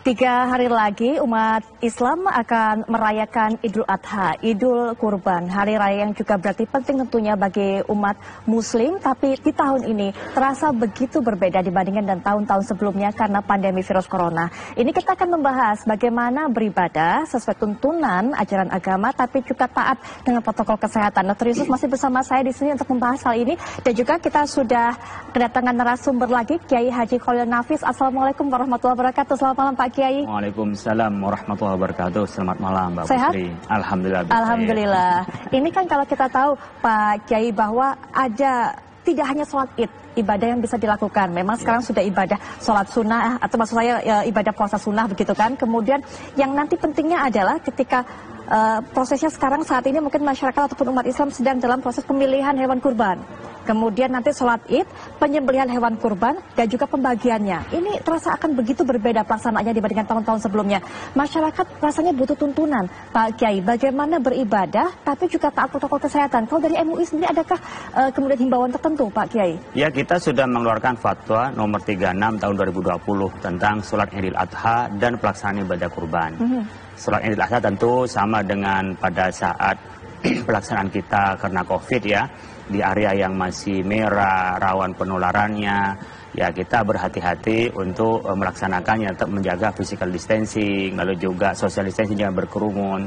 3 hari lagi umat Islam akan merayakan Idul Adha, Idul Kurban, hari raya yang juga berarti penting tentunya bagi umat Muslim. Tapi di tahun ini terasa begitu berbeda dibandingkan dengan tahun-tahun sebelumnya karena pandemi virus corona. Ini kita akan membahas bagaimana beribadah sesuai tuntunan ajaran agama, tapi juga taat dengan protokol kesehatan. Dr. Yusuf masih bersama saya di sini untuk membahas hal ini, dan juga kita sudah kedatangan narasumber lagi, Kiai Haji Khalil Nafis. Assalamualaikum warahmatullahi wabarakatuh. Selamat malam Pak Kiai. Waalaikumsalam warahmatullahi wabarakatuh. Selamat malam Mbak Sehat? Putri. Alhamdulillah. Alhamdulillah. Ini kan kalau kita tahu Pak Kiai bahwa ada tidak hanya sholat id, ibadah yang bisa dilakukan. Memang sekarang sudah ibadah sholat sunnah, atau maksud saya ibadah puasa sunnah begitu kan. Kemudian yang nanti pentingnya adalah ketika prosesnya sekarang saat ini mungkin masyarakat ataupun umat Islam sedang dalam proses pemilihan hewan kurban. Kemudian nanti sholat id, penyembelihan hewan kurban, dan juga pembagiannya. Ini terasa akan begitu berbeda pelaksanaannya dibandingkan tahun-tahun sebelumnya. Masyarakat rasanya butuh tuntunan, Pak Kiai, bagaimana beribadah, tapi juga taat protokol kesehatan. Kalau dari MUI sendiri, adakah kemudian himbauan tertentu, Pak Kiai? Ya, kita sudah mengeluarkan fatwa nomor 36 tahun 2020 tentang sholat Idul Adha dan pelaksanaan ibadah kurban. Sholat Idul Adha tentu sama dengan pada saat pelaksanaan kita karena COVID ya, di area yang masih merah, rawan penularannya, ya kita berhati-hati untuk melaksanakannya, tetap menjaga physical distancing, lalu juga social distancing, jangan berkerumun.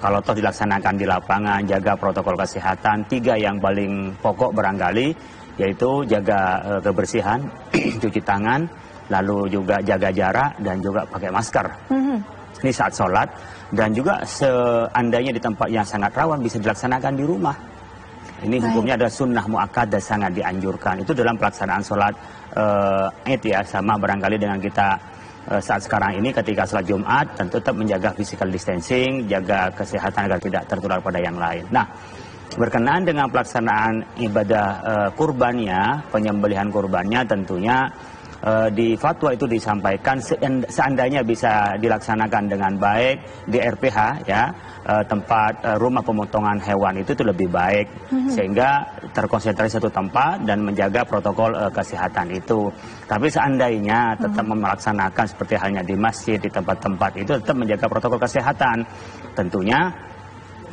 Kalau toh dilaksanakan di lapangan, jaga protokol kesehatan, 3 yang paling pokok barangkali, yaitu jaga kebersihan, cuci tangan, lalu juga jaga jarak, dan juga pakai masker. Ini saat sholat, dan juga seandainya di tempat yang sangat rawan bisa dilaksanakan di rumah. Ini hukumnya adalah sunnah mu'akkadah, sangat dianjurkan. Itu dalam pelaksanaan sholat id ya, sama barangkali dengan kita saat sekarang ini ketika sholat Jumat, tentu tetap menjaga physical distancing, jaga kesehatan agar tidak tertular pada yang lain. Nah, berkenaan dengan pelaksanaan ibadah kurbannya, penyembelihan kurbannya tentunya di fatwa itu disampaikan seandainya bisa dilaksanakan dengan baik di RPH ya, tempat rumah pemotongan hewan itu lebih baik, sehingga terkonsentrasi satu tempat dan menjaga protokol kesehatan itu. Tapi seandainya tetap melaksanakan seperti halnya di masjid, di tempat-tempat itu tetap menjaga protokol kesehatan, tentunya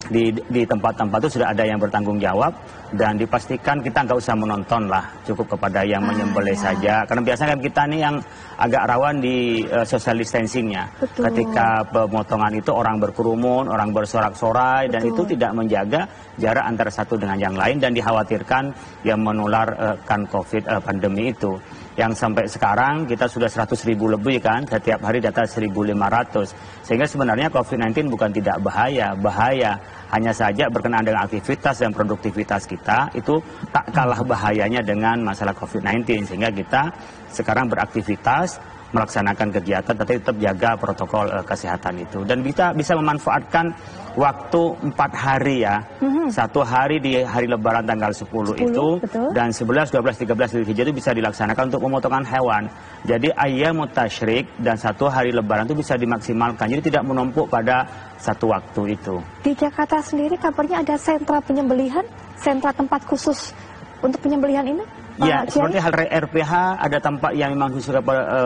di tempat-tempat itu sudah ada yang bertanggung jawab, dan dipastikan kita nggak usah menonton lah, cukup kepada yang menyembelih saja, karena biasanya kan kita nih yang agak rawan di social distancingnya. Ketika pemotongan itu orang berkerumun, orang bersorak-sorai, dan itu tidak menjaga jarak antara satu dengan yang lain, dan dikhawatirkan yang menularkan COVID pandemi itu. Yang sampai sekarang kita sudah 100.000 lebih kan, setiap hari data 1.500. Sehingga sebenarnya COVID-19 bukan tidak bahaya, hanya saja berkenaan dengan aktivitas dan produktivitas kita itu tak kalah bahayanya dengan masalah COVID-19. Sehingga kita sekarang beraktivitas, melaksanakan kegiatan, tapi tetap jaga protokol kesehatan itu. Dan kita bisa memanfaatkan waktu 4 hari ya. 1 hari di hari Lebaran tanggal 10 itu, betul. Dan 11, 12, 13 Dzulhijjah itu bisa dilaksanakan untuk pemotongan hewan. Jadi ayyamut tasyrik dan 1 hari Lebaran itu bisa dimaksimalkan. Jadi tidak menumpuk pada satu waktu itu. Di Jakarta sendiri kabarnya ada sentra penyembelihan, sentra tempat khusus untuk penyembelihan ini? Ya, seperti hal RPH ada tempat yang memang khusus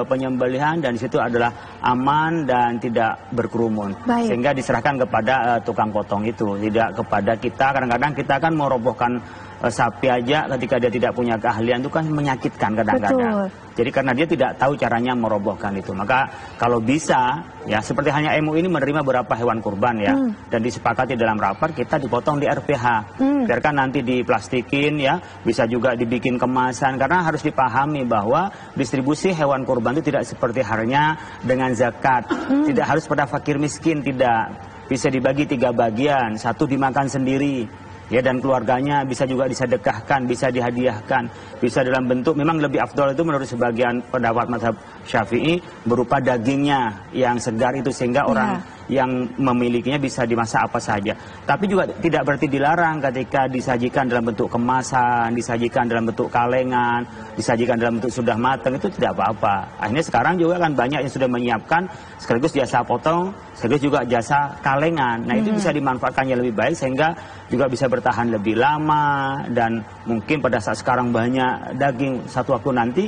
penyembelihan, dan di situ adalah aman dan tidak berkerumun. Sehingga diserahkan kepada tukang potong itu, tidak kepada kita. Kadang-kadang kita kan merobohkan sapi aja ketika dia tidak punya keahlian, itu kan menyakitkan kadang-kadang. Jadi karena dia tidak tahu caranya merobohkan itu, maka kalau bisa ya, seperti hanya MUI ini menerima beberapa hewan kurban ya, dan disepakati dalam rapat kita dipotong di RPH. Biarkan nanti diplastikin ya, bisa juga dibikin kemasan, karena harus dipahami bahwa distribusi hewan kurban itu tidak seperti halnya dengan zakat. Tidak harus pada fakir miskin, tidak. Bisa dibagi 3 bagian, 1 dimakan sendiri. Ya, dan keluarganya bisa juga disedekahkan, bisa dihadiahkan, bisa dalam bentuk, memang lebih afdol itu menurut sebagian pendapat mazhab Syafi'i berupa dagingnya yang segar itu, sehingga orang yang memilikinya bisa dimasak apa saja. Tapi juga tidak berarti dilarang ketika disajikan dalam bentuk kemasan, disajikan dalam bentuk kalengan, disajikan dalam bentuk sudah matang, itu tidak apa-apa. Akhirnya sekarang juga kan banyak yang sudah menyiapkan sekaligus jasa potong, sekaligus juga jasa kalengan. Nah, itu bisa dimanfaatkannya lebih baik, sehingga juga bisa bertahan lebih lama, dan mungkin pada saat sekarang banyak daging, satu waktu nanti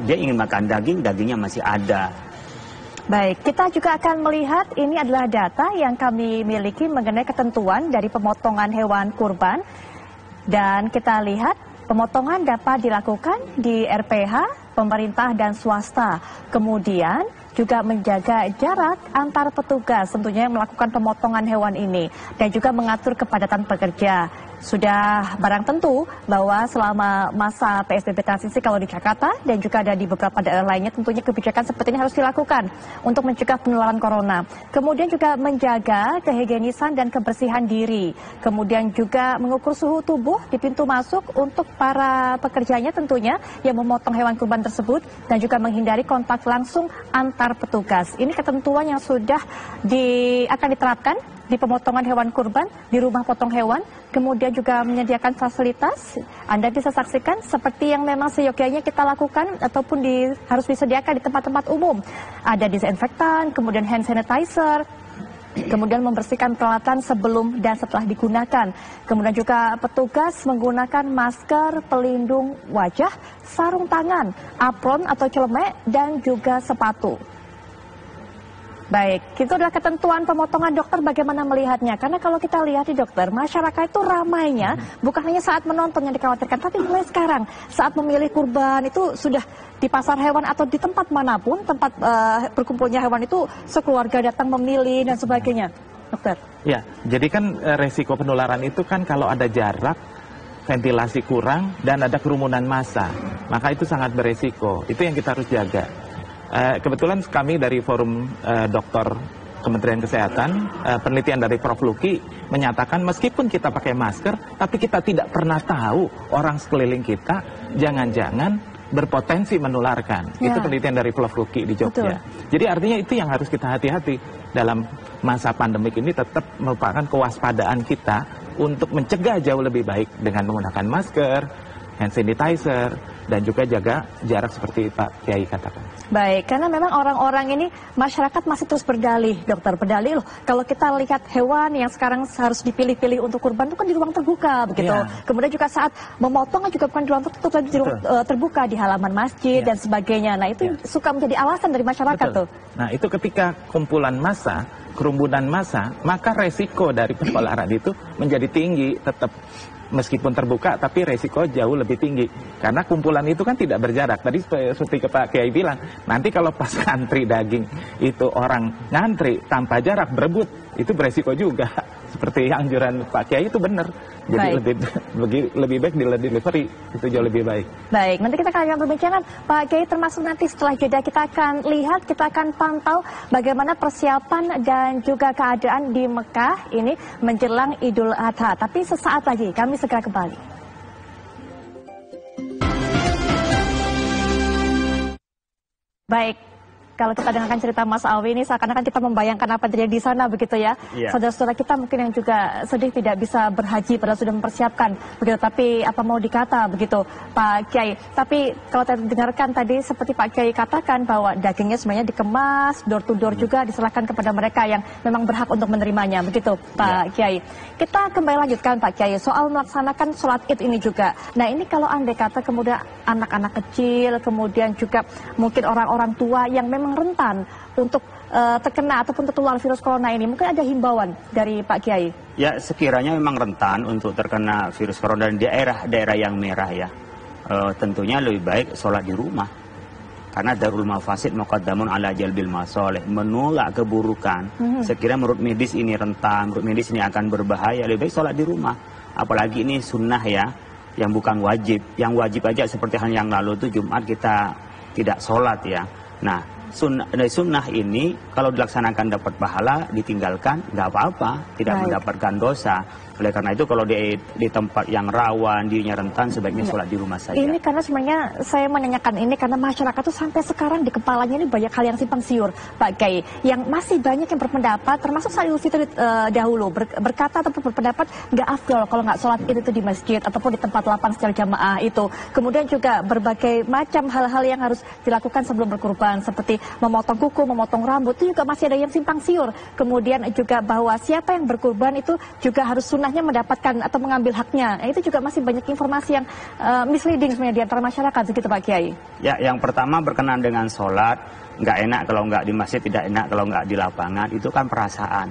dia ingin makan daging, dagingnya masih ada. Baik, kita juga akan melihat ini adalah data yang kami miliki mengenai ketentuan dari pemotongan hewan kurban. Dan kita lihat pemotongan dapat dilakukan di RPH, pemerintah dan swasta. Kemudian juga menjaga jarak antar petugas tentunya yang melakukan pemotongan hewan ini. Dan juga mengatur kepadatan pekerja. Sudah barang tentu bahwa selama masa PSBB transisi kalau di Jakarta dan juga ada di beberapa daerah lainnya tentunya kebijakan seperti ini harus dilakukan untuk mencegah penularan corona. Kemudian juga menjaga kehigienisan dan kebersihan diri. Kemudian juga mengukur suhu tubuh di pintu masuk untuk para pekerjanya tentunya yang memotong hewan kurban tersebut dan juga menghindari kontak langsung antar petugas. Ini ketentuan yang sudah akan diterapkan di pemotongan hewan kurban, di rumah potong hewan, kemudian juga menyediakan fasilitas. Anda bisa saksikan seperti yang memang seyogyanya kita lakukan ataupun harus disediakan di tempat-tempat umum. Ada disinfektan, kemudian hand sanitizer, kemudian membersihkan peralatan sebelum dan setelah digunakan. Kemudian juga petugas menggunakan masker pelindung wajah, sarung tangan, apron atau celemek, dan juga sepatu. Baik, itu adalah ketentuan pemotongan. Dokter bagaimana melihatnya? Karena kalau kita lihat di dokter, masyarakat itu ramainya bukan hanya saat menonton yang dikhawatirkan, tapi mulai sekarang saat memilih kurban itu sudah di pasar hewan atau di tempat manapun, tempat berkumpulnya hewan itu sekeluarga datang memilih dan sebagainya. Dokter. Ya, jadi kan resiko penularan itu kan kalau ada jarak, ventilasi kurang, dan ada kerumunan massa, maka itu sangat beresiko. Itu yang kita harus jaga. Kebetulan kami dari Forum Dokter Kementerian Kesehatan, penelitian dari Prof. Luki menyatakan meskipun kita pakai masker, tapi kita tidak pernah tahu orang sekeliling kita jangan-jangan berpotensi menularkan. Ya. Itu penelitian dari Prof. Luki di Jogja. Betul. Jadi artinya itu yang harus kita hati-hati dalam masa pandemik ini, tetap merupakan kewaspadaan kita untuk mencegah jauh lebih baik dengan menggunakan masker, hand sanitizer, dan juga jaga jarak seperti Pak Kiai katakan. Baik, karena memang orang-orang ini, masyarakat masih terus berdalih, dokter, berdalih loh. Kalau kita lihat hewan yang sekarang harus dipilih-pilih untuk kurban itu kan di ruang terbuka, begitu. Yeah. Kemudian juga saat memotong juga bukan di ruang tertutup, tapi di ruang terbuka, di halaman masjid dan sebagainya. Nah itu suka menjadi alasan dari masyarakat tuh. Nah itu ketika kumpulan massa, kerumunan massa, maka resiko dari penularan itu menjadi tinggi tetap. Meskipun terbuka, tapi resiko jauh lebih tinggi. Karena kumpulan itu kan tidak berjarak. Tadi seperti Pak Kiai bilang, nanti kalau pas ngantri daging, itu orang ngantri tanpa jarak, berebut, itu beresiko juga. Seperti anjuran Pak Kiai itu benar. Jadi lebih baik delivery, itu jauh lebih baik. Baik, nanti kita akan berbincang Pak Kiai, termasuk nanti setelah jeda kita akan lihat, kita akan pantau bagaimana persiapan dan juga keadaan di Mekah ini menjelang Idul Adha. Tapi sesaat lagi kami segera kembali. Baik. Kalau kita dengarkan cerita Mas Alwi ini, seakan-akan kita membayangkan apa yang terjadi di sana, begitu ya. Saudara-saudara kita mungkin yang juga sedih tidak bisa berhaji, padahal sudah mempersiapkan, begitu. Tapi apa mau dikata, begitu, Pak Kiai. Tapi kalau kita dengarkan tadi, seperti Pak Kiai katakan bahwa dagingnya sebenarnya dikemas, door to door juga diserahkan kepada mereka yang memang berhak untuk menerimanya, begitu, Pak Kiai. Kita kembali lanjutkan, Pak Kiai, soal melaksanakan sholat Id ini juga. Nah ini kalau andai kata kemudian anak-anak kecil, kemudian juga mungkin orang-orang tua yang memang rentan untuk terkena ataupun tertular virus corona ini, mungkin ada himbauan dari Pak Kiai? Ya, sekiranya memang rentan untuk terkena virus corona dan daerah-daerah yang merah ya, tentunya lebih baik sholat di rumah. Karena darul mafasid muqaddamun ala jalbil masoleh, menolak keburukan. Sekiranya menurut medis ini rentan, menurut medis ini akan berbahaya, lebih baik sholat di rumah. Apalagi ini sunnah ya, yang bukan wajib. Yang wajib aja seperti hal yang lalu itu Jumat kita tidak sholat ya. Nah, sunnah ini kalau dilaksanakan dapat pahala, ditinggalkan nggak apa-apa, tidak mendapatkan dosa. Oleh karena itu kalau di tempat yang rawan, dirinya rentan, sebaiknya sholat di rumah saja. Ini karena sebenarnya saya menanyakan ini karena masyarakat tuh sampai sekarang di kepalanya ini banyak hal yang simpang siur, Pak Kiai. Yang masih banyak yang berpendapat, termasuk saya Idul Fitri dahulu, berkata ataupun berpendapat nggak afdol kalau nggak sholat itu di masjid ataupun di tempat lapang secara jamaah itu. Kemudian juga berbagai macam hal-hal yang harus dilakukan sebelum berkurban, seperti memotong kuku, memotong rambut, itu juga masih ada yang simpang siur. Kemudian juga bahwa siapa yang berkurban itu juga harus sunnahnya mendapatkan atau mengambil haknya. Nah, itu juga masih banyak informasi yang misleading sebenarnya di antara masyarakat, begitu Pak Kiai. Ya, yang pertama berkenaan dengan sholat, nggak enak kalau nggak di masjid, tidak enak kalau nggak di lapangan, itu kan perasaan.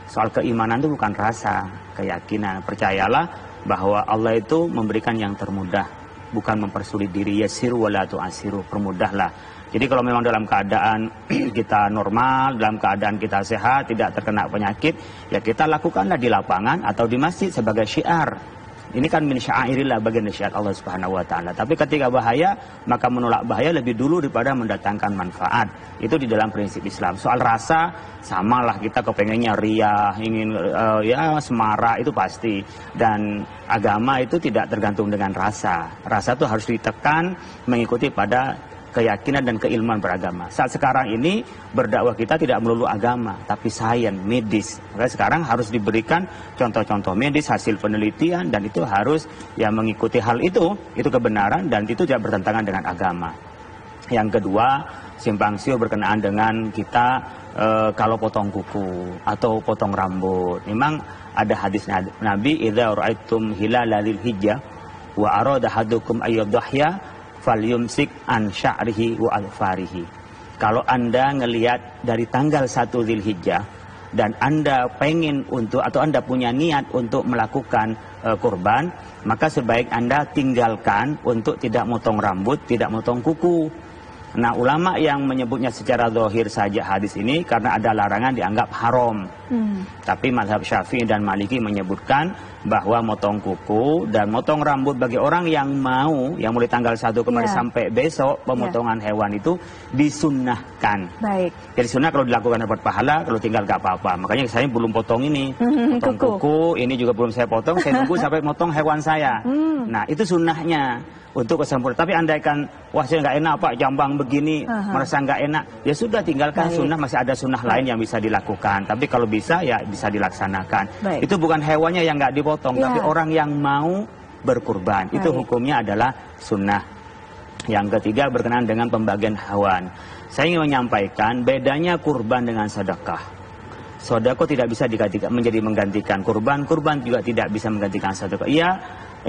Soal keimanan itu bukan rasa, keyakinan. Percayalah bahwa Allah itu memberikan yang termudah, bukan mempersulit diri. Yasiru wala tu'asiru, permudahlah. Jadi kalau memang dalam keadaan kita normal, dalam keadaan kita sehat, tidak terkena penyakit, ya kita lakukanlah di lapangan atau di masjid sebagai syiar. Ini kan min sya'airillah, bagian dari syiar Allah Subhanahu wa taala. Tapi ketika bahaya, maka menolak bahaya lebih dulu daripada mendatangkan manfaat. Itu di dalam prinsip Islam. Soal rasa, samalah kita kepengennya riah, ingin ya semarak, itu pasti. Dan agama itu tidak tergantung dengan rasa. Rasa itu harus ditekan mengikuti pada keyakinan dan keilmuan beragama. Saat sekarang ini berdakwah kita tidak melulu agama, tapi sains, medis. Maka sekarang harus diberikan contoh-contoh medis, hasil penelitian, dan itu harus ya mengikuti hal itu kebenaran, dan itu tidak bertentangan dengan agama. Yang kedua, simpang siur berkenaan dengan kita kalau potong kuku atau potong rambut. Memang ada hadis Nabi, idza ra'aitum hilala lil hijjah wa arada hadukum ayyadhya falyumsik an sya'rihi wa alfarihi. Kalau Anda ngelihat dari tanggal 1 Dzulhijjah dan Anda pengen untuk atau Anda punya niat untuk melakukan kurban, maka sebaik Anda tinggalkan untuk tidak motong rambut, tidak motong kuku. Nah, ulama yang menyebutnya secara zahir saja hadis ini karena ada larangan dianggap haram. Tapi mazhab Syafi'i dan Maliki menyebutkan bahwa motong kuku dan motong rambut bagi orang yang mau, yang mulai tanggal 1 kemarin sampai besok, pemotongan hewan itu disunnahkan. Baik. Jadi sunnah kalau dilakukan dapat pahala, kalau tinggal gak apa-apa. Makanya saya belum potong ini. Potong kuku, ini juga belum saya potong, saya nunggu sampai potong hewan saya. Nah, itu sunnahnya. Untuk kesempurnaan. Tapi andaikan, wah saya nggak enak Pak, jambang begini, merasa nggak enak, ya sudah tinggalkan. Sunnah, masih ada sunnah lain yang bisa dilakukan. Tapi kalau bisa ya bisa dilaksanakan. Itu bukan hewannya yang nggak dipotong, tapi orang yang mau berkurban. Itu hukumnya adalah sunnah. Yang ketiga berkenaan dengan pembagian hewan. Saya ingin menyampaikan bedanya kurban dengan sedekah. Sedekah tidak bisa menjadi menggantikan kurban, kurban juga tidak bisa menggantikan sedekah. Ia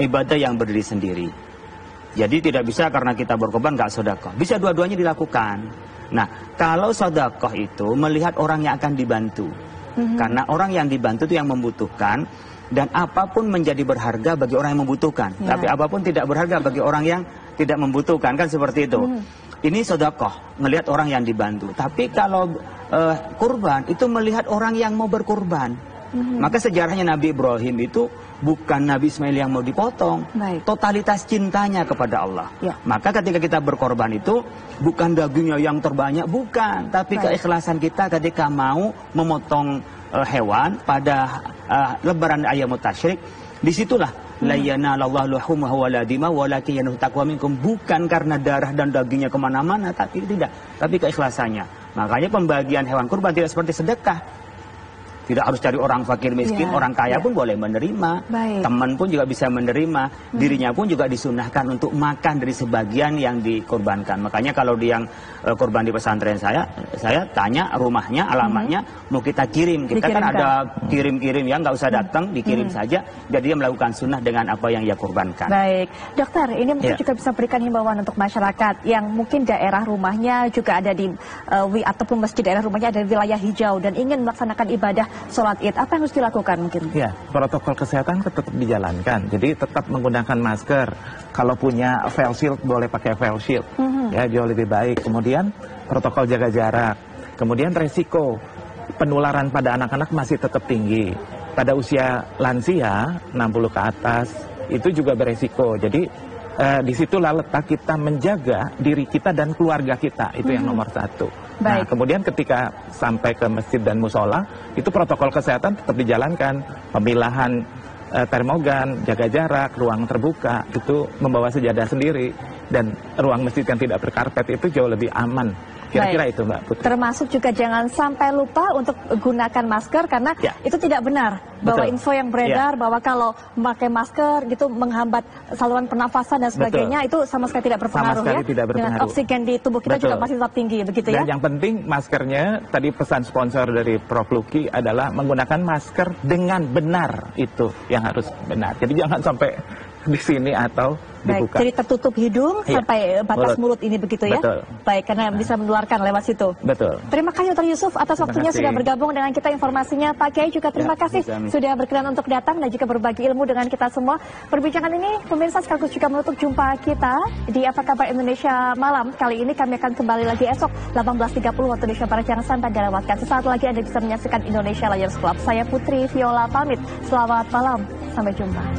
ibadah yang berdiri sendiri. Jadi tidak bisa karena kita berkorban nggak sedekah. Bisa dua-duanya dilakukan. Nah, kalau sedekah itu melihat orang yang akan dibantu. Karena orang yang dibantu itu yang membutuhkan. Dan apapun menjadi berharga bagi orang yang membutuhkan. Tapi apapun tidak berharga bagi orang yang tidak membutuhkan. Kan seperti itu. Ini sedekah, melihat orang yang dibantu. Tapi kalau kurban itu melihat orang yang mau berkurban. Maka sejarahnya Nabi Ibrahim itu bukan Nabi Ismail yang mau dipotong, totalitas cintanya kepada Allah. Maka ketika kita berkorban itu bukan dagingnya yang terbanyak, bukan, tapi keikhlasan kita ketika mau memotong hewan pada lebaran ayyamut tasyrik. Disitulah la yanalallahu luhumuha wala dima'uha walakin yanaluhu taqwa minkum, bukan karena darah dan dagingnya kemana-mana, tapi tidak, tapi keikhlasannya. Makanya pembagian hewan kurban tidak seperti sedekah. Tidak harus cari orang fakir miskin, orang kaya pun boleh menerima, teman pun juga bisa menerima, dirinya pun juga disunahkan untuk makan dari sebagian yang dikorbankan. Makanya kalau dia yang korban di pesantren saya tanya rumahnya, alamatnya, mau kita kirim. Kita kan ada kirim-kirim ya, nggak usah datang, dikirim saja. Jadi dia melakukan sunnah dengan apa yang dia korbankan. Baik, dokter, ini mungkin juga bisa berikan himbauan untuk masyarakat yang mungkin daerah rumahnya juga ada di ataupun masjid daerah rumahnya ada di wilayah hijau dan ingin melaksanakan ibadah sholat Id, apa yang harus dilakukan mungkin? Ya, protokol kesehatan tetap dijalankan. Jadi tetap menggunakan masker. Kalau punya face shield boleh pakai face shield. Ya, jauh lebih baik. Kemudian protokol jaga jarak. Kemudian resiko penularan pada anak-anak masih tetap tinggi. Pada usia lansia 60 ke atas itu juga beresiko. Jadi disitulah letak kita menjaga diri kita dan keluarga kita. Itu yang nomor satu. Nah, kemudian ketika sampai ke masjid dan musola, itu protokol kesehatan tetap dijalankan. Pemilahan termogan, jaga jarak, ruang terbuka, itu membawa sejadah sendiri. Dan ruang masjid yang tidak berkarpet itu jauh lebih aman Kira-kira itu Mbak Putri. Termasuk juga jangan sampai lupa untuk gunakan masker karena itu tidak benar bahwa info yang beredar bahwa kalau memakai masker gitu menghambat saluran pernafasan dan sebagainya itu sama sekali tidak berpengaruh dengan oksigen di tubuh kita juga masih tetap tinggi begitu ya. Dan yang penting maskernya tadi pesan sponsor dari Prof. Luki adalah menggunakan masker dengan benar, itu yang harus benar. Jadi jangan sampai di sini atau dibuka. Jadi tertutup hidung sampai batas mulut ini begitu ya? Betul. Baik, karena bisa menularkan lewat situ. Betul. Terima kasih Dr. Yusuf atas waktunya sudah bergabung dengan kita informasinya. Pak Kiai juga terima kasih sudah berkenan untuk datang dan juga berbagi ilmu dengan kita semua. Perbincangan ini pemirsa sekaligus juga menutup jumpa kita di Apa Kabar Indonesia Malam. Kali ini kami akan kembali lagi esok 18.30 waktu Indonesia Barat. Jangan sampai dilewatkan. Sesaat lagi Anda bisa menyaksikan Indonesia Lions Club. Saya Putri Viola pamit. Selamat malam. Sampai jumpa.